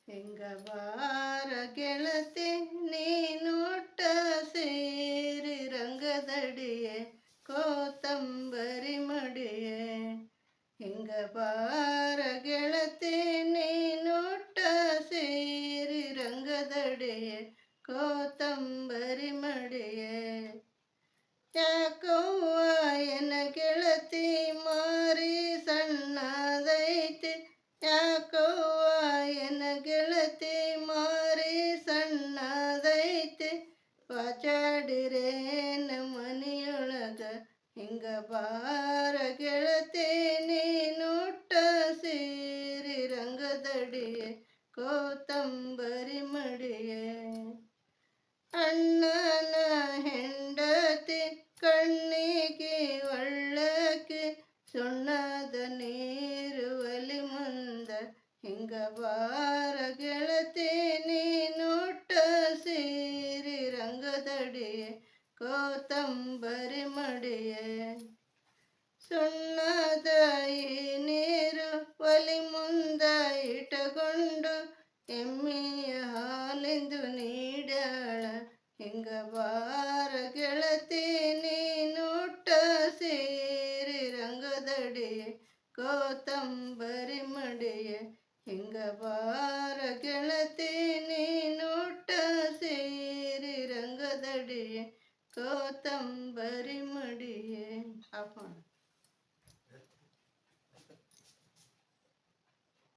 ಹೆಂಗ ಬಾರ ಗೆಳತಿ ನೀನುಟ್ಟ ಸೇರಿ ರಂಗದಡಿಯೇ ಕೋತಂಬರಿ ಮಡಿಯೇ. ಹೆಂಗ ಬಾರ ಗೆಳತಿ ನೀನುಟ್ಟ ಸೇರಿ ರಂಗದಡಿಯೇ ಕೋತಂಬರಿ ಮಡಿಯೇ. ಯಾಕವ್ವ ಎನ ಗೆಳತಿ ಮಾರಿ ಸಣ್ಣದೈತಿ, ಯಾಕವ್ವ ಎನ ಗೆಳತಿ ಮಾರಿ ಸಣ್ಣದೈತಿ, ಪಾಚಾಡಿರೇನ ಮನಿಯೊಳಗ. ಹಿಂಗ ಬಾರ ಗೆಳತಿ ನೀನುಟ್ಟ ಸೇರಿ ರಂಗದಡಿಯೇ ಕೋತಂಬರಿ ಮಡಿಯೇ. ಅಣ್ಣನ ಹೆಂಡತಿ ಕಣ್ಣಿಗೆ ಒಳ್ಳಕ್ಕೆ ಸುಣ್ಣದ ನೀರು ಒಲಿ ಮುಂದ. ಹಿಂಗ ಬಾರ ಗೆಳತಿ ನೀನುಟ್ಟ ಸೇರಿ ರಂಗದಡಿಯೇ ಕೋತಂಬರಿ ಮಡಿಯೇ. ಸುಣ್ಣದ ಈ ನೀರು ಒಲಿ ಮುಂದ ಇಟ್ಟುಕೊಂಡು ಎಮ್ಮೆಯ ಹಾಲೆಂದು ನೀಡ್ಯಾಳ. ಹಿಂಗ ಬಾರ ಗೆಳತಿ ನೀನುಟ್ಟ ಸೇರಿ ರಂಗದಡಿಯೇ ಕೋತಂಬರಿ ಮಡಿಯೇ. ಹಿಂಗ ಬಾರ ಗೆಳತಿ ನೀನುಟ್ಟ ಸೇರಿ ರಂಗದಡಿಯೇ ಕೋತಂಬರಿ